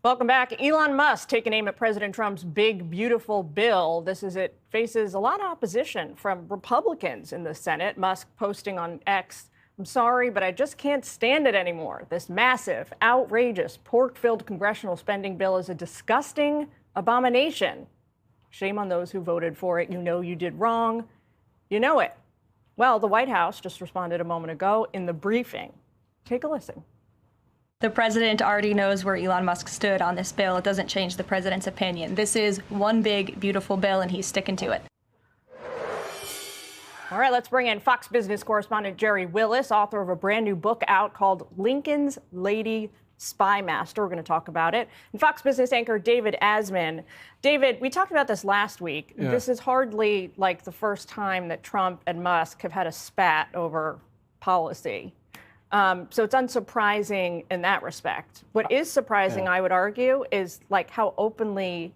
Welcome back. Elon Musk taking aim at President Trump's big, beautiful bill. This is it faces a lot of opposition from Republicans in the Senate. Musk posting on X, "I'm sorry, but I just can't stand it anymore. This massive, outrageous, pork-filled congressional spending bill is a disgusting abomination. Shame on those who voted for it. You know you did wrong. You know it." Well, the White House just responded a moment ago in the briefing. Take a listen. The president already knows where Elon Musk stood on this bill. It doesn't change the president's opinion. This is one big, beautiful bill, and he's sticking to it. All right, let's bring in Fox Business correspondent Jerry Willis, author of a brand new book out called Lincoln's Lady Spy Master. We're going to talk about it. And Fox Business anchor David Asman. David, we talked about this last week. Yeah. This is hardly like the first time that Trump and Musk have had a spat over policy. So it's unsurprising in that respect. What is surprising, I would argue, is like how openly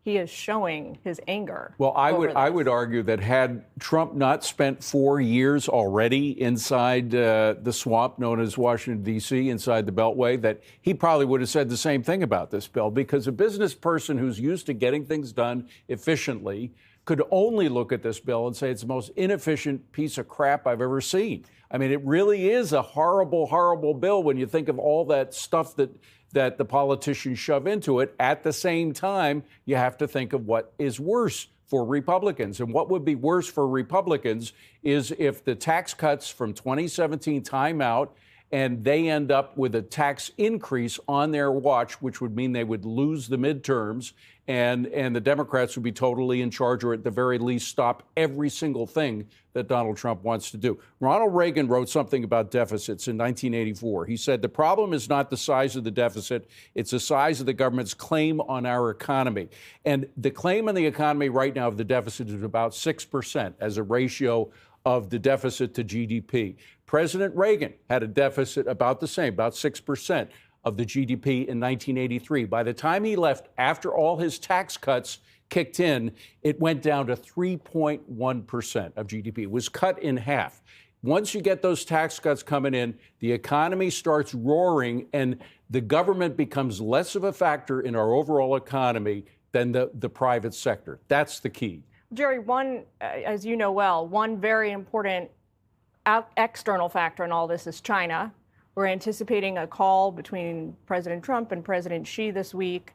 he is showing his anger. Well, I would argue that had Trump not spent 4 years already inside the swamp known as Washington, D.C., inside the Beltway, that he probably would have said the same thing about this bill, because a business person who's used to getting things done efficiently could only look at this bill and say it's the most inefficient piece of crap I've ever seen. I mean, it really is a horrible, horrible bill when you think of all that stuff that the politicians shove into it. At the same time, you have to think of what is worse for Republicans. And what would be worse for Republicans is if the tax cuts from 2017 time out and they end up with a tax increase on their watch, which would mean they would lose the midterms, and the Democrats would be totally in charge, or at the very least stop every single thing that Donald Trump wants to do. Ronald Reagan wrote something about deficits in 1984. He said, "The problem is not the size of the deficit, it's the size of the government's claim on our economy." And the claim on the economy right now of the deficit is about 6% as a ratio of the deficit to GDP. President Reagan had a deficit about the same, about 6% of the GDP in 1983. By the time he left, after all his tax cuts kicked in, it went down to 3.1% of GDP. It was cut in half. Once you get those tax cuts coming in, the economy starts roaring, and the government becomes less of a factor in our overall economy than the private sector. That's the key. Jerry, as you know well, one very important external factor in all this is China. We're anticipating a call between President Trump and President Xi this week.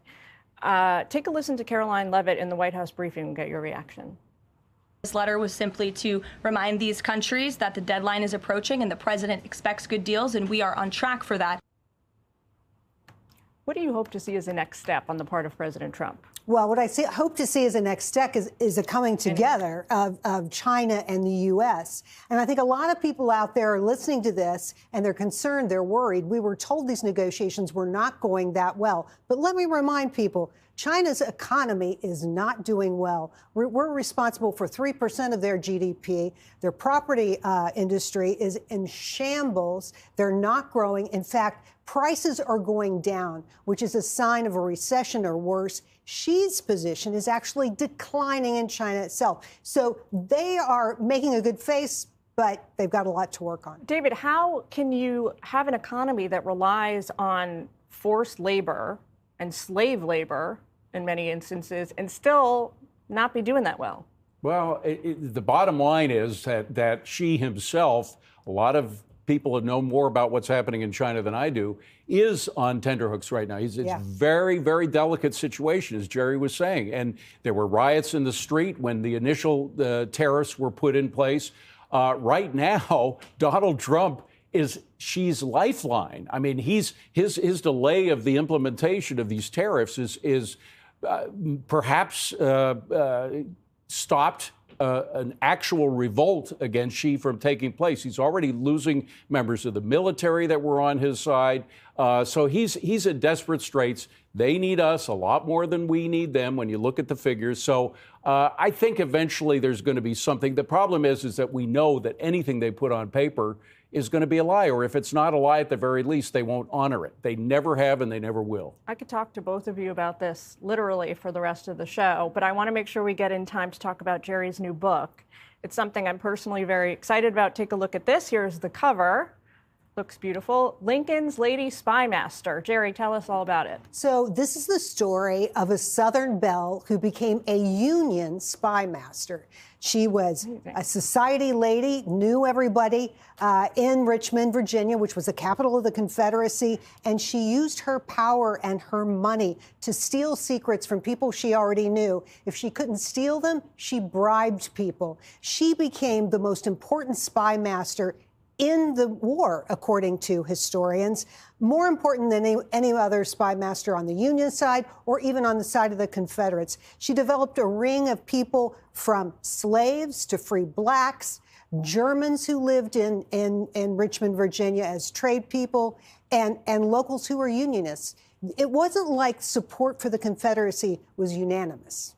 Take a listen to Caroline Leavitt in the White House briefing and get your reaction. This letter was simply to remind these countries that the deadline is approaching and the president expects good deals, and we are on track for that. What do you hope to see as the next step on the part of President Trump? Well, what I hope to see as a next step is a coming together of China and the U.S. And I think a lot of people out there are listening to this, and they're concerned, they're worried. We were told these negotiations were not going that well. But let me remind people, China's economy is not doing well. We're responsible for 3% of their GDP. Their property industry is in shambles. They're not growing. In fact, prices are going down, which is a sign of a recession or worse. Xi's position is actually declining in China itself. So they are making a good face, but they've got a lot to work on. David, how can you have an economy that relies on forced labor and slave labor in many instances and still not be doing that well? Well, the bottom line is that Xi himself, a lot of people that know more about what's happening in China than I do, is on tenterhooks right now. It's a very, very delicate situation, as Jerry was saying. And there were riots in the street when the initial tariffs were put in place. Right now, Donald Trump is Xi's lifeline. I mean, his delay of the implementation of these tariffs is perhaps stopped an actual revolt against Xi from taking place. He's already losing members of the military that were on his side. So he's in desperate straits. They need us a lot more than we need them when you look at the figures. So I think eventually there's going to be something. The problem is that we know that anything they put on paper is going to be a lie, or if it's not a lie, at the very least, they won't honor it. They never have, and they never will. I could talk to both of you about this literally for the rest of the show, but I want to make sure we get in time to talk about Jerry's new book. It's something I'm personally very excited about. Take a look at this. Here's the cover. Looks beautiful. Lincoln's Lady Spy Master. Jerry, tell us all about it. So this is the story of a Southern belle who became a Union spy master. She was a society lady, knew everybody in Richmond, Virginia, which was the capital of the Confederacy, and she used her power and her money to steal secrets from people she already knew. If she couldn't steal them, she bribed people. She became the most important spy master in the war, according to historians, more important than any other spy master on the Union side or even on the side of the Confederates. She developed a ring of people from slaves to free blacks, Germans who lived in Richmond, Virginia as trade people, and locals who were Unionists. It wasn't like support for the Confederacy was unanimous.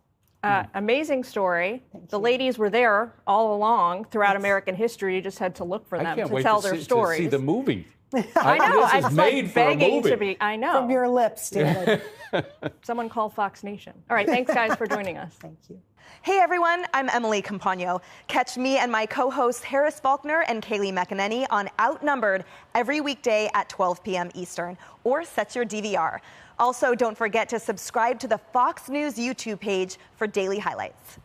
Amazing story. The ladies were there all along throughout American history. You just had to look for them to tell their stories. To see the movie. I know. This is made for a movie. To be. I know. From your lips, David. Someone call Fox Nation. All right. Thanks, guys, for joining us. Thank you. Hey everyone, I'm Emily Campagno. Catch me and my co-hosts Harris Faulkner and Kaylee McEnany on Outnumbered every weekday at 12 p.m. Eastern, or set your DVR. Also, don't forget to subscribe to the Fox News YouTube page for daily highlights.